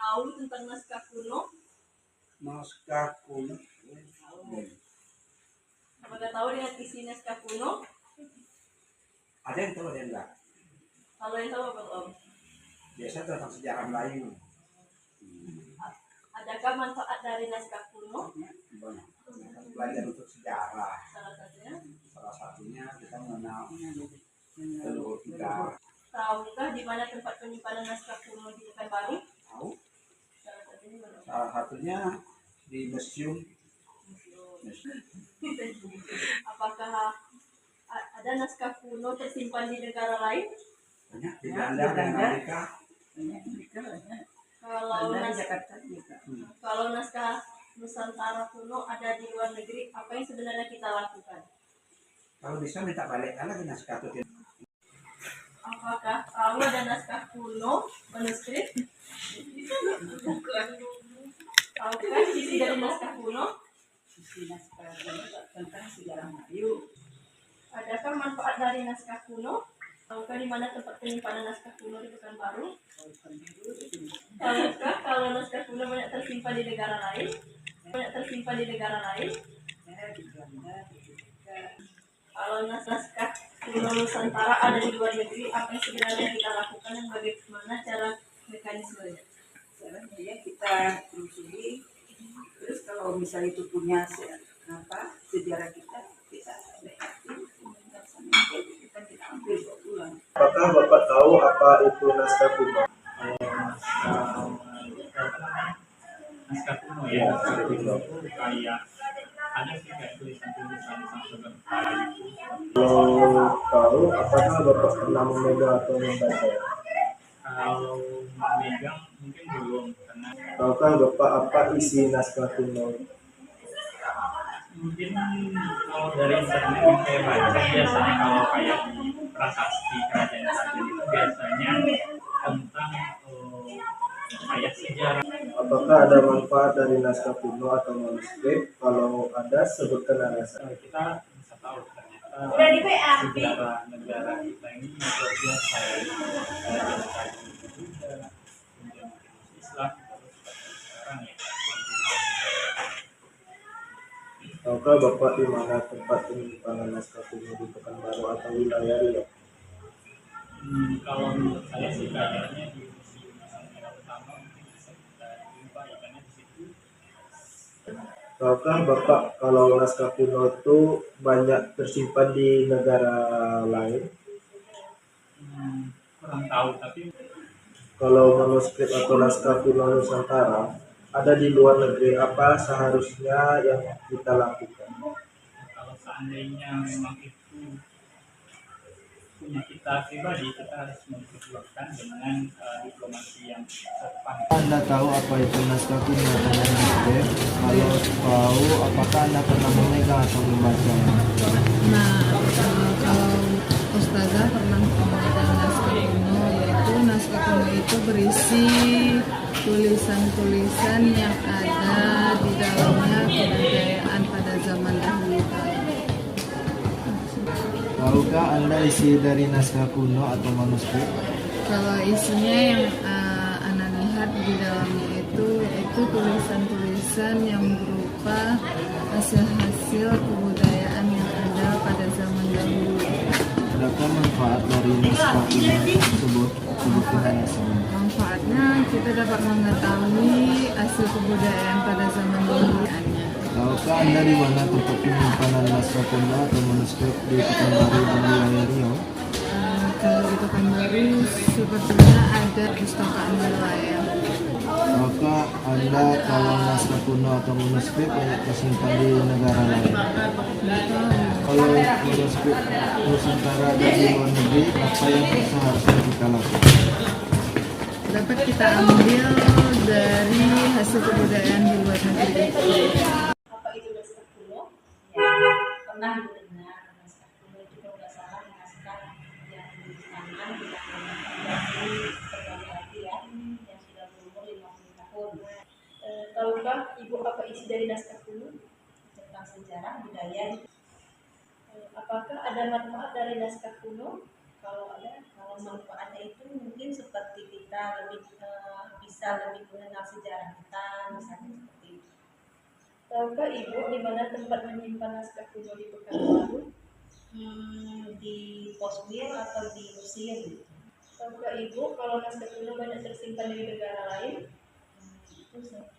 tahu tentang naskah kuno? Naskah kuno. Apakah tahu dengan isi naskah kuno? Ada yang tahu, ada yang enggak. Kalau yang tahu apa Om? Biasa tentang sejarah Melayu. Adakah manfaat dari naskah kuno? Banyak. Belajar untuk sejarah. Salah satunya kita mengenal leluhur kita. Tahukah di mana tempat penyimpanan naskah kuno di Pekanbaru? Tahu. Salah satunya di museum. Apakah ada naskah kuno tersimpan di negara lain? Banyak di Belanda dan Amerika. Kalau naskah Nusantara kuno ada di luar negeri, apa yang sebenarnya kita lakukan? Kalau bisa minta balik lagi naskah itu. Apakah tahu ada naskah kuno manuskrip? Tahukah isi dari naskah kuno? Isi naskah tentang sejarah Melayu. Adakah manfaat dari naskah kuno? Tahukah di mana tempat penyimpanan naskah kuno di Pekanbaru? Tahukah kalau naskah kuno banyak tersimpan di negara lain? Kalau naskah kuno Nusantara ada di luar negeri, apa yang sebenarnya kita lakukan dan bagaimana cara mekanismenya? Caranya ya kita telusuri. Terus kalau misalnya itu punya sejarah kita ambil ulang. Apakah Bapak tahu apa itu naskah kuno? Naskah kuno ya, naskah kuno itu kayak ada sih kayak tulisan-tulisan sampai itu. Kalau tahu, apakah Bapak pernah memegang atau membaca? Kalau memegang mungkin belum, karena Tahukah Bapak apa isi naskah kuno? mungkin kalau dari internet yang saya baca biasanya kalau kayak di prasasti kerajaan itu biasanya tentang kayak sejarah. Apakah ada manfaat dari naskah kuno atau manuskrip? Kalau ada, sebutkan alasan. Kita bisa tahu ternyata sejarah negara kita ini luar biasa ya. Kerajaan juga, kemudian Islam, terus sekarang ya. Tahukah Bapak di mana tempat penyimpanan naskah kuno di Pekanbaru atau wilayah Riau? Kalau menurut saya sih kayaknya di museum Nusantara utama mungkin bisa kita jumpa ikannya di situ. Tahukah Bapak kalau naskah kuno itu banyak tersimpan di negara lain? Kurang tahu, tapi Kalau manuskrip atau naskah kuno Nusantara ada di luar negeri, apa seharusnya yang kita lakukan? kalau seandainya memang itu punya kita pribadi, kita harus memperjuangkan dengan diplomasi yang sopan. Anda tahu apa itu naskah kuno atau manuskrip? Kalau tahu, apakah Anda pernah memegang atau membacanya? Kalau Ustazah pernah memegang naskah kuno, yaitu naskah kuno itu berisi tulisan-tulisan yang ada di dalamnya kebudayaan pada zaman dahulu. Tahukah Anda isi dari naskah kuno atau manuskrip? Kalau isinya yang Ana lihat di dalamnya itu tulisan-tulisan yang berupa hasil-hasil kebudayaan yang ada pada zaman dahulu. Adakah manfaat dari naskah kuno tersebut? Sebutkan alasannya. Manfaatnya kita dapat mengetahui hasil kebudayaan pada zaman dahulu. Tahukah Anda di mana tempat penyimpanan naskah kuno atau manuskrip di Pekanbaru dan wilayah Riau? Kalau di Pekanbaru sepertinya ada perpustakaan wilayah. Tahukah Anda kalau naskah kuno atau manuskrip banyak tersimpan di negara lain? Kalau manuskrip Nusantara ada di luar negeri, apa yang seharusnya kita lakukan? Dapat kita ambil dari hasil kebudayaan di luar negeri. Apa itu naskah kuno? Ya, pernah mendengar naskah kuno itu kalau nggak salah naskah yang di tangan tidak berganti ya, yang sudah berumur 50 tahun. Tahukah Ibu apa isi dari naskah kuno tentang sejarah budaya? Apakah ada manfaat dari naskah kuno? Kalau ada, kalau manfaatnya itu mungkin seperti kita lebih bisa bisa lebih mengenal sejarah kita, misalnya seperti itu. Tahukah Ibu di mana tempat menyimpan naskah kuno di Pekanbaru? Di Posmil atau di museum? Tahukah Ibu kalau naskah kuno banyak tersimpan di negara lain? Itu saya